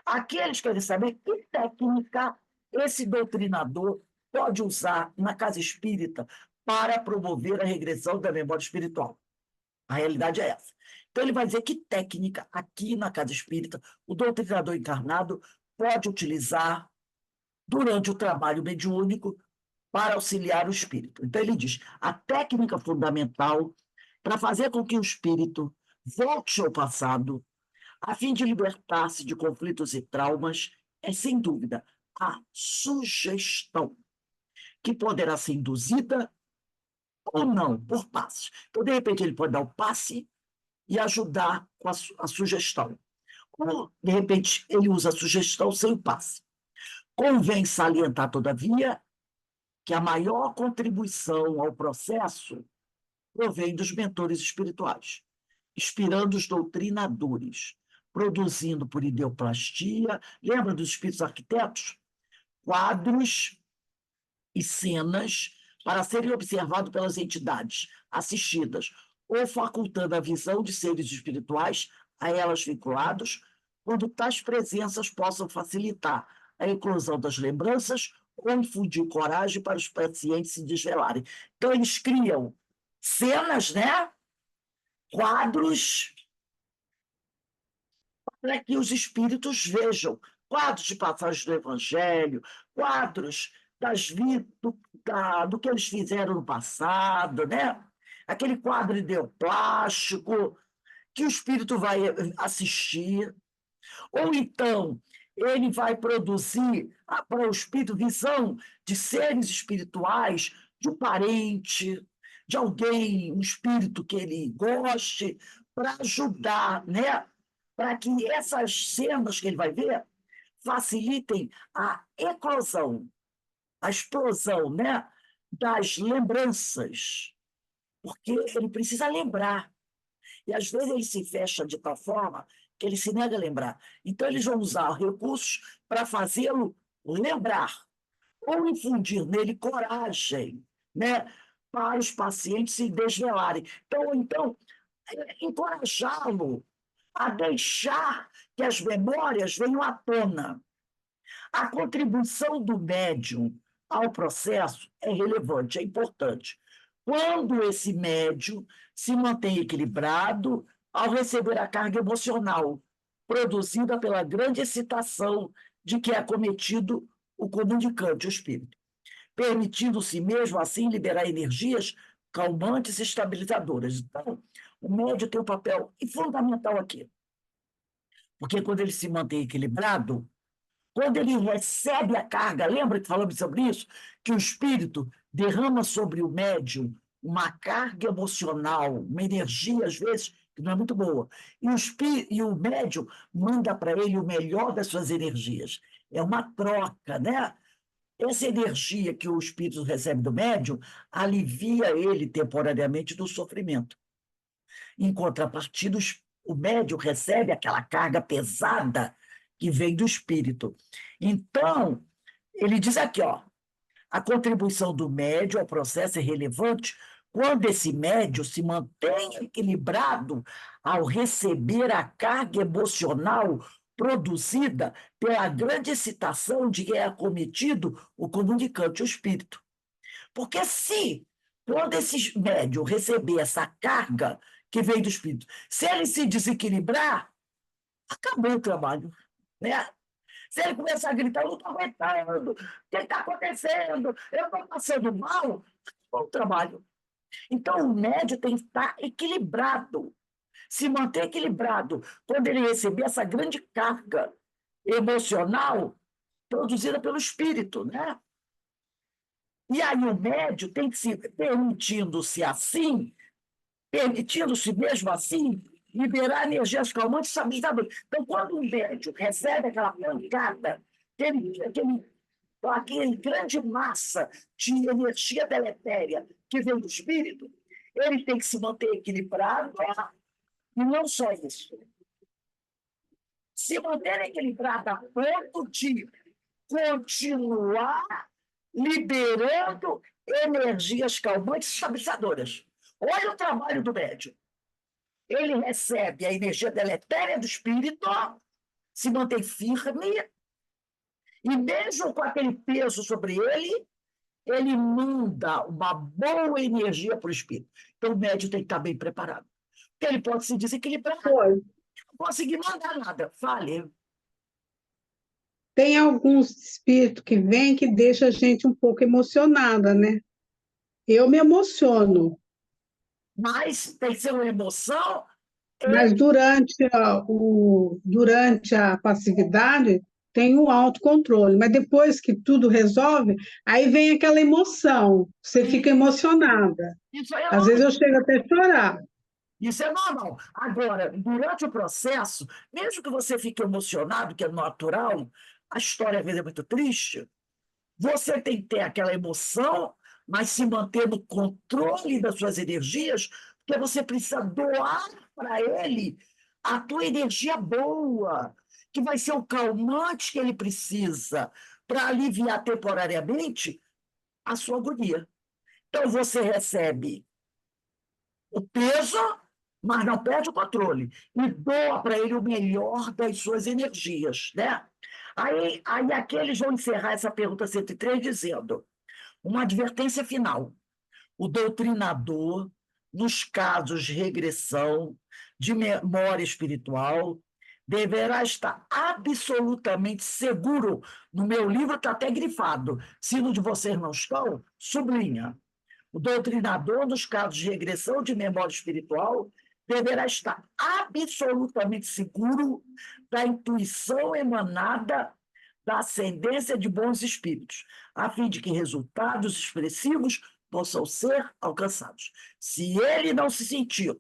Aqueles querem saber que técnica esse doutrinador pode usar na casa espírita para promover a regressão da memória espiritual. A realidade é essa. Então, ele vai dizer que técnica aqui na casa espírita o doutrinador encarnado pode utilizar durante o trabalho mediúnico para auxiliar o espírito. Então, ele diz: a técnica fundamental para fazer com que o espírito volte ao passado, a fim de libertar-se de conflitos e traumas, é, sem dúvida, a sugestão, que poderá ser induzida ou não, por passes. Então, de repente, ele pode dar o passe e ajudar com a sugestão. Ou, de repente, ele usa a sugestão sem o passe. Convém salientar, todavia, que a maior contribuição ao processo provém dos mentores espirituais, inspirando os doutrinadores, produzindo por ideoplastia, lembra dos espíritos arquitetos? Quadros e cenas para serem observados pelas entidades assistidas, ou facultando a visão de seres espirituais a elas vinculados, quando tais presenças possam facilitar a inclusão das lembranças ou infundir coragem para os pacientes se desvelarem. Então, eles criam cenas, né? Quadros, para que os espíritos vejam quadros de passagens do Evangelho, quadros do que eles fizeram no passado, né? Aquele quadro ideoplástico que o espírito vai assistir, ou então ele vai produzir para o espírito visão de seres espirituais, de um parente, de alguém, um espírito que ele goste, para ajudar, né? Para que essas cenas que ele vai ver facilitem a eclosão, a explosão, né? Das lembranças, porque ele precisa lembrar. E às vezes ele se fecha de tal forma que ele se nega a lembrar. Então, eles vão usar recursos para fazê-lo lembrar, ou infundir nele coragem, né? Para os pacientes se desvelarem. Então, encorajá-lo a deixar que as memórias venham à tona. A contribuição do médium ao processo é relevante, é importante. Quando esse médium se mantém equilibrado ao receber a carga emocional produzida pela grande excitação de que é acometido o comunicante, o espírito, permitindo-se mesmo assim liberar energias calmantes e estabilizadoras. Então, o médium tem um papel fundamental aqui, porque quando ele se mantém equilibrado, quando ele recebe a carga, lembra que falamos sobre isso? Que o espírito derrama sobre o médium uma carga emocional, uma energia, às vezes, que não é muito boa. E o médium manda para ele o melhor das suas energias. É uma troca, né? Essa energia que o espírito recebe do médium alivia ele temporariamente do sofrimento. Em contrapartida, o médium recebe aquela carga pesada que vem do espírito. Então, ele diz aqui, ó, a contribuição do médium ao processo é relevante quando esse médium se mantém equilibrado ao receber a carga emocional produzida pela grande excitação de que é acometido o comunicante, o espírito. Porque se, quando esse médium receber essa carga que vem do espírito, se ele se desequilibrar, acabou o trabalho, né? Se ele começar a gritar, eu não estou aguentando, o que está acontecendo? Eu estou passando mal, acabou o trabalho. Então, o médium tem que estar equilibrado, se manter equilibrado quando ele receber essa grande carga emocional produzida pelo espírito, né? E aí o médium tem que se, permitindo-se assim, permitindo-se mesmo assim, liberar energias calmantes e estabilizadoras. Então, quando o médium recebe aquela pancada, aquele grande massa de energia deletéria que vem do espírito, ele tem que se manter equilibrado, e não só isso. Se manter equilibrado a ponto de continuar liberando energias calmantes e estabilizadoras. Olha o trabalho do médium. Ele recebe a energia deletéria do espírito, se mantém firme, e mesmo com aquele peso sobre ele, ele manda uma boa energia para o espírito. Então, o médium tem que estar bem preparado. Porque ele pode se desequilibrar, Foi. não conseguir mandar nada. Fale. tem alguns espíritos que vêm que deixa a gente um pouco emocionada, né? Eu me emociono, Mas tem que ser uma emoção. mas durante a passividade tem o autocontrole, mas depois que tudo resolve, aí vem aquela emoção, você fica emocionada. Isso aí é Às vezes eu chego até a chorar. Isso é normal. Agora, durante o processo, mesmo que você fique emocionado, que é natural, a história às vezes é muito triste, você tem que ter aquela emoção, mas se manter no controle das suas energias, porque você precisa doar para ele a tua energia boa, que vai ser o calmante que ele precisa para aliviar temporariamente a sua agonia. Então, você recebe o peso, mas não perde o controle. E doa para ele o melhor das suas energias. Né? Aí aqui eles vão encerrar essa pergunta 103 dizendo uma advertência final. O doutrinador, nos casos de regressão, de memória espiritual, deverá estar absolutamente seguro. No meu livro está até grifado. Se no de vocês não estão, sublinha. O doutrinador, nos casos de regressão de memória espiritual, deverá estar absolutamente seguro da intuição emanada da ascendência de bons espíritos, a fim de que resultados expressivos possam ser alcançados. Se ele não se sentir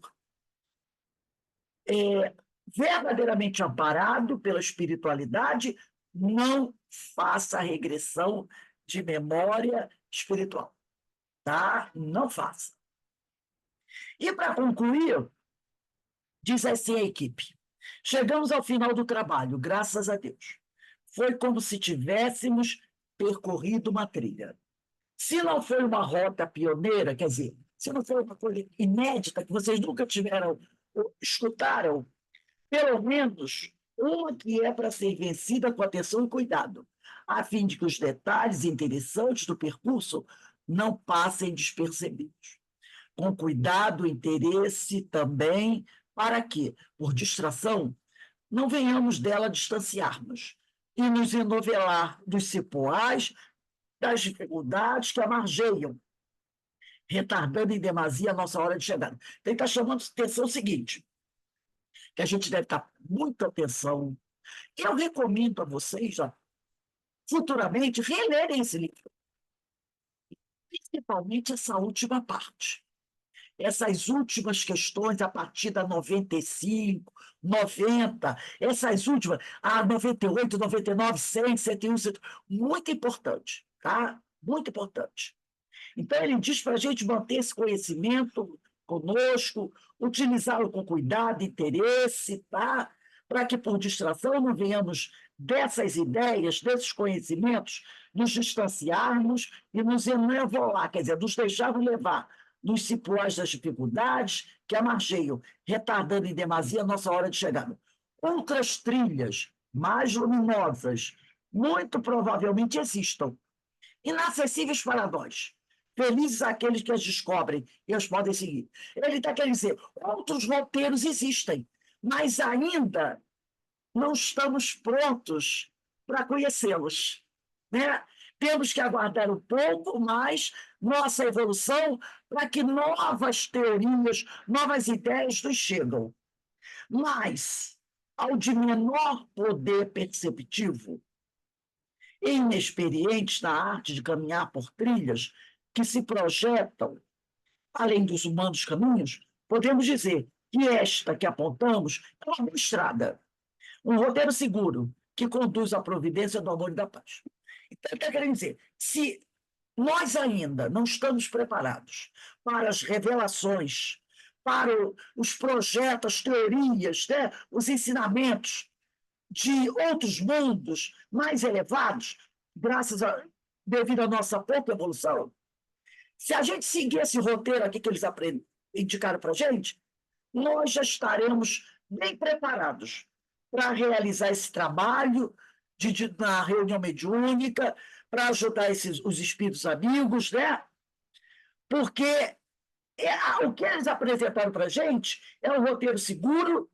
verdadeiramente amparado pela espiritualidade, não faça regressão de memória espiritual. Tá? Não faça. E para concluir, diz assim a equipe: chegamos ao final do trabalho, graças a Deus. Foi como se tivéssemos percorrido uma trilha. Se não foi uma rota pioneira, quer dizer, se não foi uma coisa inédita que vocês nunca tiveram, escutaram, pelo menos uma que é para ser vencida com atenção e cuidado, a fim de que os detalhes interessantes do percurso não passem despercebidos. Com cuidado, interesse também, para que, por distração, não venhamos dela distanciar-nos e nos enovelar dos cipoais das dificuldades que a margeiam, retardando em demasia a nossa hora de chegada. Então, ele está chamando a atenção o seguinte, que a gente deve estar muita atenção. Eu recomendo a vocês, já, futuramente, relerem esse livro, principalmente essa última parte. Essas últimas questões, a partir da 95, 90, essas últimas, a 98, 99, 100, 101, 100, muito importante, tá? Muito importante. Então, ele diz para a gente manter esse conhecimento conosco, utilizá-lo com cuidado, interesse, tá? Para que, por distração, não venhamos dessas ideias, desses conhecimentos, nos distanciarmos e nos enevolar, quer dizer, nos deixarmos levar nos cipoais das dificuldades que amargeiam, retardando em demasia a nossa hora de chegada. Outras trilhas mais luminosas muito provavelmente existam, inacessíveis para nós. Felizes aqueles que as descobrem e as podem seguir. Ele está querendo dizer, outros roteiros existem, mas ainda não estamos prontos para conhecê-los. Né? Temos que aguardar um pouco mais nossa evolução para que novas teorias, novas ideias nos chegam. Mas, ao de menor poder perceptivo, inexperientes na arte de caminhar por trilhas que se projetam além dos humanos caminhos, podemos dizer que esta que apontamos é uma boa estrada, um roteiro seguro que conduz à providência do amor e da paz. Então, está querendo dizer, se nós ainda não estamos preparados para as revelações, para os projetos, as teorias, né, os ensinamentos de outros mundos mais elevados, devido à nossa pouca evolução, se a gente seguir esse roteiro aqui que eles indicaram para a gente, nós já estaremos bem preparados para realizar esse trabalho na reunião mediúnica, para ajudar os espíritos amigos, né? Porque o que eles apresentaram para a gente é um roteiro seguro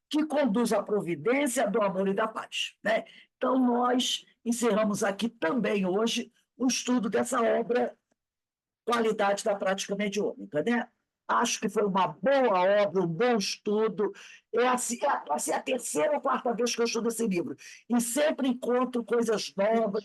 que conduz à providência do amor e da paz. Né? Então, nós encerramos aqui também hoje o estudo dessa obra Qualidade da Prática Mediúnica, né? Acho que foi uma boa obra, um bom estudo. Vai ser a terceira ou quarta vez que eu estudo esse livro. E sempre encontro coisas novas,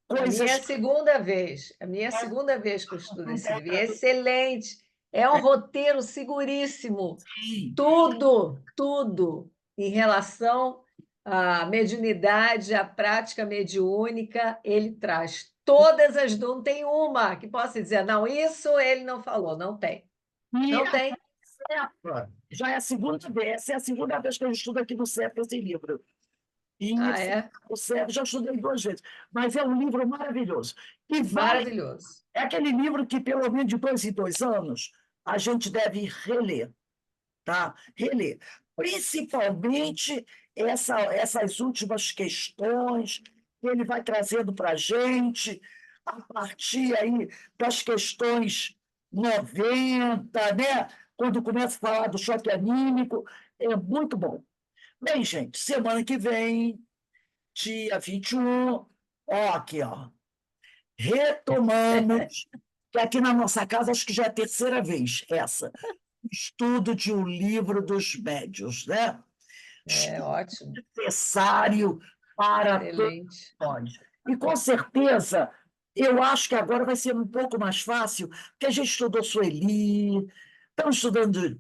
A minha coisas... segunda vez. A minha segunda vez que eu estudo esse livro. E é excelente. É um roteiro seguríssimo. Sim, Tudo em relação à mediunidade, à prática mediúnica, ele traz todas as dúvidas. Não tem uma que possa dizer, não, isso ele não falou. Não tem. e Não tem. CEPA, já é a segunda vez, essa é a segunda vez que eu estudo aqui no CEPA esse livro. E Ah, é? o CEPA já estudei 2 vezes, mas é um livro maravilhoso. E vale, Maravilhoso. é aquele livro que, pelo menos de 2 em 2 anos, a gente deve reler, tá? Reler. Principalmente essas últimas questões que ele vai trazendo para a gente, a partir aí das questões 90, né? Quando começa a falar do choque anímico, é muito bom. Bem, gente, semana que vem, dia 21, ó, aqui, ó, retomamos, que aqui na nossa casa acho que já é a terceira vez essa, estudo de um livro dos médiuns, né? É ótimo. Necessário para todos Excelente. nós. E com certeza, eu acho que agora vai ser um pouco mais fácil, porque a gente estudou Sueli, estamos estudando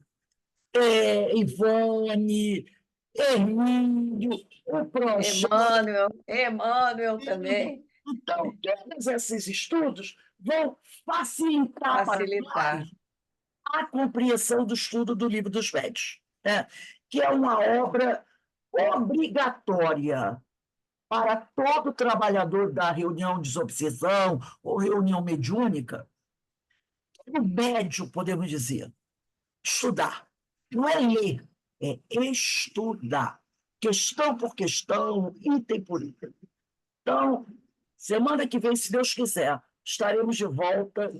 Ivone, Hermínio, o projeto. Emmanuel também. Então, todos esses estudos vão facilitar para Facilitar. nós a compreensão do estudo do Livro dos Médiuns, né? Que é uma obra obrigatória para todo trabalhador da reunião de desobsessão ou reunião mediúnica, o médium, podemos dizer, estudar. Não é ler, é estudar. Questão por questão, item por item. Então, semana que vem, se Deus quiser, estaremos de volta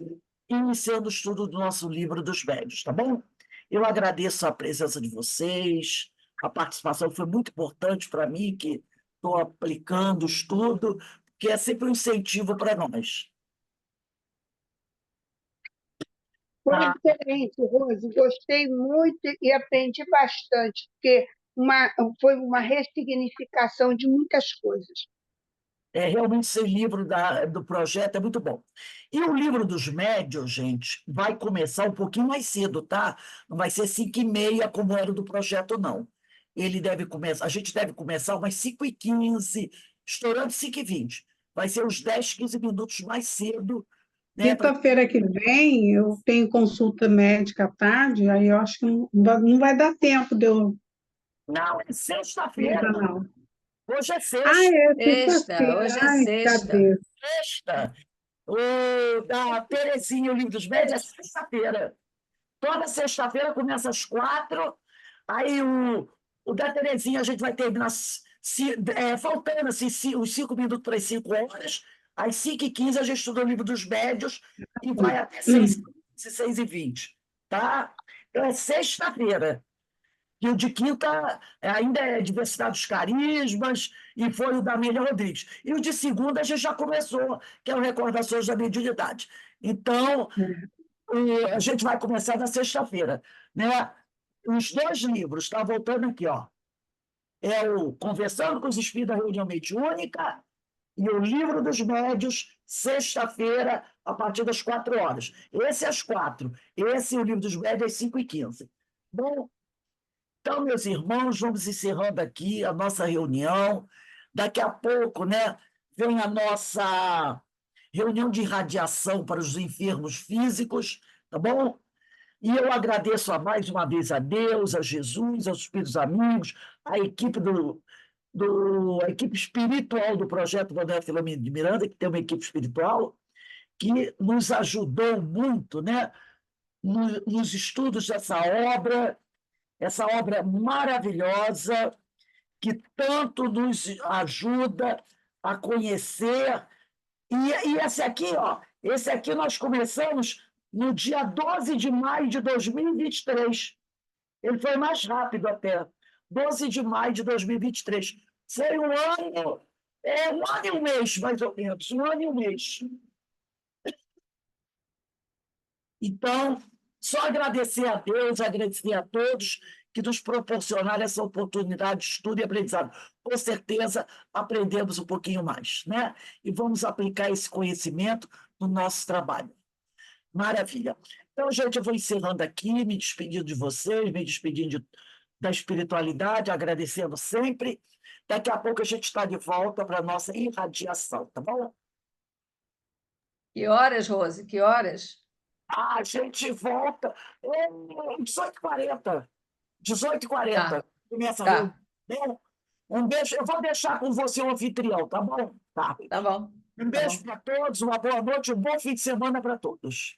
iniciando o estudo do nosso livro dos médiuns, tá bom? Eu agradeço a presença de vocês, a participação foi muito importante para mim, que estou aplicando o estudo, que é sempre um incentivo para nós. Foi Tá? excelente, Rose. Gostei muito e aprendi bastante, porque foi uma ressignificação de muitas coisas. Realmente, esse livro do projeto é muito bom. E o livro dos médiuns, gente, vai começar um pouquinho mais cedo, tá? Não vai ser 5h30, como era o do projeto, não. Ele deve começar, a gente deve começar umas 5h15, estourando 5h20. Vai ser uns 10, 15 minutos mais cedo, né? Quinta-feira que vem eu tenho consulta médica à tarde, aí eu acho que não vai dar tempo de eu Não, é entrar, sexta-feira. não. Hoje é Ah, sexta. é Sexta, sexta-feira. hoje é Ai, sexta. cabeça. Sexta. Da Terezinha, o livro dos médiuns, é sexta-feira. Toda sexta-feira começa às 4h, aí o da Terezinha a gente vai terminar faltando assim, uns 5 minutos para as 5h, às 5h15 a gente estuda o livro dos médiuns e vai até 6h20, tá? Então é sexta-feira. E o de quinta ainda é Diversidade dos Carismas, e foi o da Amélia Rodrigues. E o de segunda a gente já começou, que é o Recordações da Mediunidade. Então, a gente vai começar na sexta-feira, né? Os 2 livros, está voltando aqui, ó. É o Conversando com os Espíritos da Reunião Mediúnica e o Livro dos Médiuns, sexta-feira, a partir das 4h. Esse às 4h. Esse é o Livro dos Médiuns às 5h15. Bom, então, meus irmãos, vamos encerrando aqui a nossa reunião. Daqui a pouco, né, vem a nossa reunião de irradiação para os enfermos físicos, tá bom? E eu agradeço mais uma vez a Deus, a Jesus, aos espíritos amigos, a equipe a equipe espiritual do projeto Manuel Filomeno de Miranda, que tem uma equipe espiritual, que nos ajudou muito, né, nos estudos dessa obra, essa obra maravilhosa, que tanto nos ajuda a conhecer. E esse aqui, ó, esse aqui nós começamos no dia 12 de maio de 2023. Ele foi mais rápido até. 12 de maio de 2023. Foi um ano É 1 ano e 1 mês, mais ou menos, 1 ano e 1 mês. Então, só agradecer a Deus, agradecer a todos que nos proporcionaram essa oportunidade de estudo e aprendizado. Com certeza, aprendemos um pouquinho mais, né? E vamos aplicar esse conhecimento no nosso trabalho. Maravilha. Então, gente, eu vou encerrando aqui, me despedindo de vocês, me despedindo da espiritualidade, agradecendo sempre. Daqui a pouco a gente está de volta para a nossa irradiação, tá bom? Que horas, Rose? Que horas? A gente volta 18h40. 18h40. Tá, Começa a reunião. tá, Um beijo. Eu vou deixar com você o anfitrião, tá bom? Tá. tá bom. Um Tá beijo bom. para todos, uma boa noite, um bom fim de semana para todos.